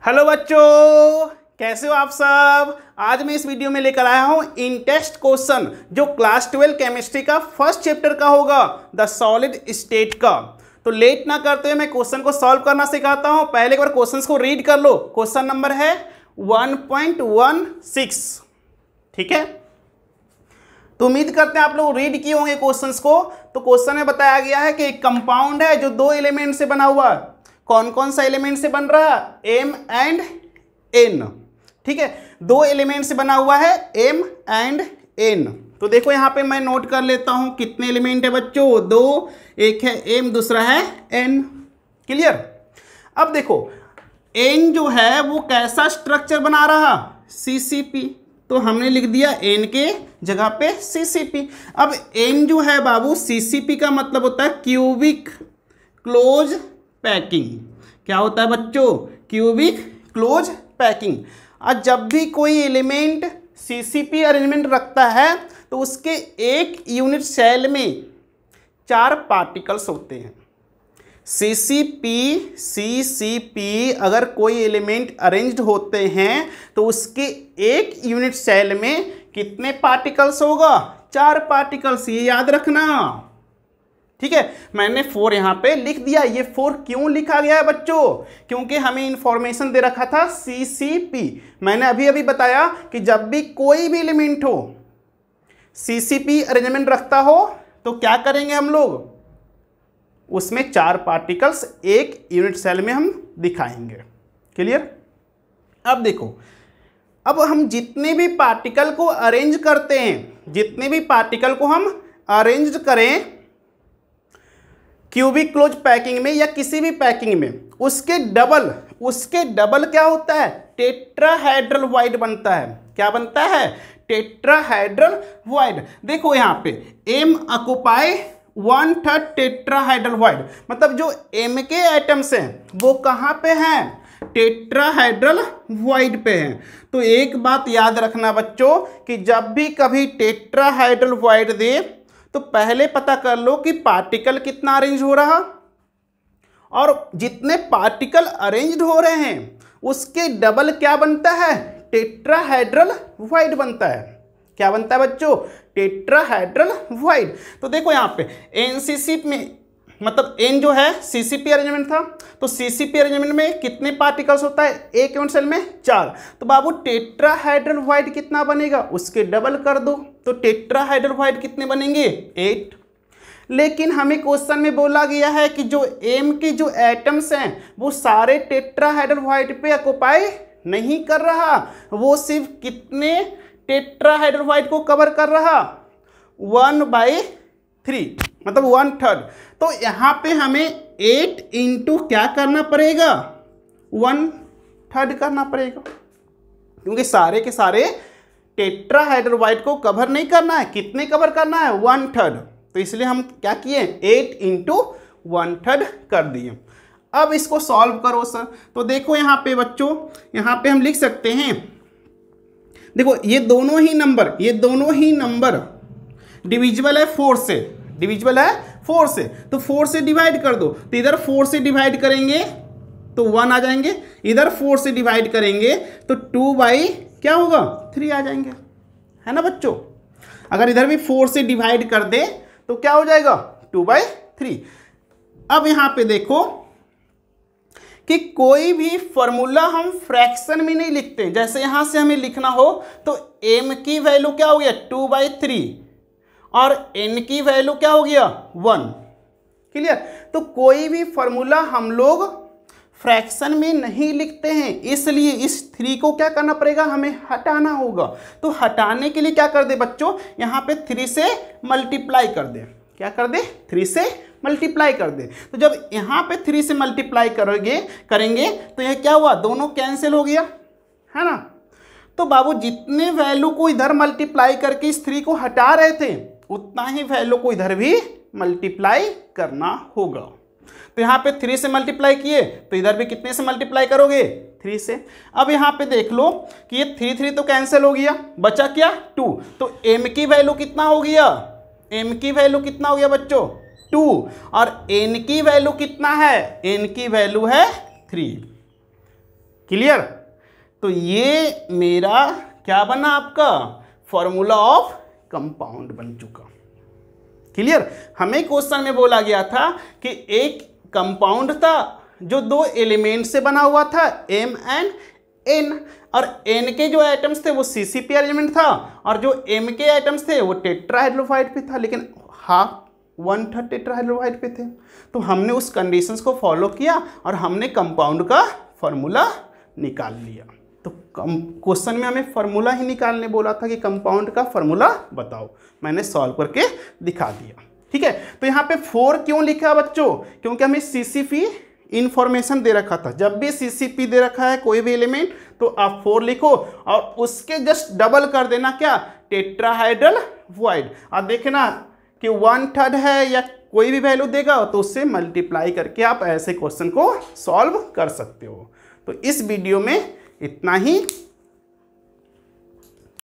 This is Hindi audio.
हेलो बच्चों, कैसे हो आप सब। आज मैं इस वीडियो में लेकर आया हूं इन टेस्ट क्वेश्चन जो क्लास 12 केमिस्ट्री का फर्स्ट चैप्टर का होगा, द सॉलिड स्टेट का। तो लेट ना करते हुए मैं क्वेश्चन को सॉल्व करना सिखाता हूं। पहले एक बार क्वेश्चंस को रीड कर लो। क्वेश्चन नंबर है 1.16। ठीक है, तो उम्मीद करते हैं आप लोग रीड किए होंगे क्वेश्चंस को। तो क्वेश्चन में बताया गया है कि एक कंपाउंड है जो दो एलिमेंट से बना हुआ है। कौन कौन सा एलिमेंट से बन रहा है? M and N। ठीक है, दो एलिमेंट से बना हुआ है M एंड N। तो देखो यहाँ पे मैं नोट कर लेता हूं कितने एलिमेंट है बच्चों, दो। एक है M, दूसरा है N। क्लियर। अब देखो N जो है वो कैसा स्ट्रक्चर बना रहा? CCP। तो हमने लिख दिया N के जगह पे CCP। अब N जो है बाबू, CCP का मतलब होता है क्यूबिक क्लोज पैकिंग। क्या होता है बच्चों? Cubic close packing. और जब भी कोई एलिमेंट CCP अरेंजमेंट रखता है तो उसके एक यूनिट सेल में 4 पार्टिकल्स होते हैं। CCP अगर कोई एलिमेंट अरेंज्ड होते हैं तो उसके एक यूनिट सेल में कितने पार्टिकल्स होगा? 4 पार्टिकल्स, ये याद रखना। ठीक है, मैंने 4 यहाँ पे लिख दिया। ये 4 क्यों लिखा गया है बच्चों? क्योंकि हमें इंफॉर्मेशन दे रखा था CCP। मैंने अभी अभी बताया कि जब भी कोई भी एलिमेंट हो CCP अरेंजमेंट रखता हो तो क्या करेंगे हम लोग? उसमें 4 पार्टिकल्स एक यूनिट सेल में हम दिखाएंगे। क्लियर। अब देखो, अब हम जितने भी पार्टिकल को अरेंज करते हैं, जितने भी पार्टिकल को हम अरेंज करें क्यूबिक क्लोज पैकिंग में या किसी भी पैकिंग में, उसके डबल क्या होता है? टेट्राहेड्रल वाइड बनता है। क्या बनता है? Tetrahedral void. देखो यहाँ पे M ऑक्युपाई 1/3 टेट्राहेड्रल वाइड, मतलब जो M के एटम्स हैं वो कहाँ पे हैं? टेट्राहेड्रल वाइड पे हैं। तो एक बात याद रखना बच्चों कि जब भी कभी टेट्राहेड्रल वाइड दे तो पहले पता कर लो कि पार्टिकल कितना अरेंज हो रहा, और जितने पार्टिकल अरेंज्ड हो रहे हैं उसके डबल क्या बनता है? टेट्राहेड्रल वाइड बनता है। क्या बनता है बच्चों? Tetrahedral void. तो देखो यहाँ पे NCC में, मतलब N जो है CCP अरेंजमेंट था, तो CCP अरेंजमेंट में कितने पार्टिकल्स होता है? एक यूनिट सेल में 4। तो बाबू टेट्राहेड्रल वाइड कितना बनेगा? उसके डबल कर दो। तो टेट्राहेड्रल वाइड कितने बनेंगे? 8। लेकिन हमें क्वेश्चन में बोला गया है कि जो M के जो एटम्स हैं वो सारे टेट्राहेड्रल वाइड पे ऑक्युपाई नहीं कर रहा, वो सिर्फ कितने टेट्राहेड्रल वाइड को कवर कर रहा? 1/3, मतलब 1/3। तो यहाँ पे हमें 8 इंटू क्या करना पड़ेगा? 1/3 करना पड़ेगा, क्योंकि सारे के सारे टेट्राहेड्रल वाइड को कवर नहीं करना है। कितने कवर करना है? 1/3। तो इसलिए हम क्या किए? 8 इंटू 1/3 कर दिए। अब इसको सॉल्व करो सर। तो देखो यहाँ पे बच्चों, यहाँ पे हम लिख सकते हैं, देखो ये दोनों ही नंबर डिविजिबल है 4 से, डिविजिबल है 4 से। तो 4 से डिवाइड कर दो। तो इधर 4 से डिवाइड करेंगे तो 1 आ जाएंगे, इधर 4 से डिवाइड करेंगे तो 2/क्या होगा? 3 आ जाएंगे, है ना बच्चों। अगर इधर भी 4 से डिवाइड कर दे तो क्या हो जाएगा? 2/3। अब यहां पे देखो कि कोई भी फॉर्मूला हम फ्रैक्शन में नहीं लिखते। जैसे यहां से हमें लिखना हो तो M की वैल्यू क्या हो गया? 2/3, और N की वैल्यू क्या हो गया? 1। क्लियर। तो कोई भी फॉर्मूला हम लोग फ्रैक्शन में नहीं लिखते हैं, इसलिए इस 3 को क्या करना पड़ेगा? हमें हटाना होगा। तो हटाने के लिए क्या कर दे बच्चों? यहाँ पे 3 से मल्टीप्लाई कर दे। क्या कर दे? 3 से मल्टीप्लाई कर दे। तो जब यहाँ पे 3 से मल्टीप्लाई करेंगे तो यह क्या हुआ? दोनों कैंसिल हो गया, है ना। तो बाबू जितने वैल्यू को इधर मल्टीप्लाई करके इस 3 को हटा रहे थे उतना ही वैल्यू को इधर भी मल्टीप्लाई करना होगा। तो यहाँ पे 3 से मल्टीप्लाई किए तो इधर भी कितने से मल्टीप्लाई करोगे? 3 से। अब यहाँ पे देख लो कि ये 3 तो कैंसिल हो गया, बचा क्या? 2। तो M की वैल्यू कितना हो गया? M की वैल्यू कितना हो गया बच्चों? 2। और N की वैल्यू कितना है? N की वैल्यू है 3। क्लियर। तो ये मेरा क्या बना आपका फॉर्मूला ऑफ कंपाउंड बन चुका। क्लियर। हमें क्वेश्चन में बोला गया था कि एक कंपाउंड था जो 2 एलिमेंट से बना हुआ था M एंड N, और N के जो एटम्स थे वो CCP एलिमेंट था और जो M के एटम्स थे वो टेट्राहाइड्रोफाइड पे था, लेकिन हाफ 1/3 टेट्राहाइड्रोफाइड पे थे। तो हमने उस कंडीशंस को फॉलो किया और हमने कंपाउंड का फॉर्मूला निकाल लिया। तो क्वेश्चन में हमें फॉर्मूला ही निकालने बोला था कि कंपाउंड का फॉर्मूला बताओ, मैंने सॉल्व करके दिखा दिया। ठीक है। तो यहाँ पे 4 क्यों लिखा बच्चों, क्योंकि हमें CCP इंफॉर्मेशन दे रखा था। जब भी CCP दे रखा है कोई भी एलिमेंट तो आप 4 लिखो और उसके जस्ट डबल कर देना क्या, टेट्राहाइड्रोफाइड। और देखना कि 1/3 है या कोई भी वैल्यू देगा तो उससे मल्टीप्लाई करके आप ऐसे क्वेश्चन को सॉल्व कर सकते हो। तो इस वीडियो में इतना ही।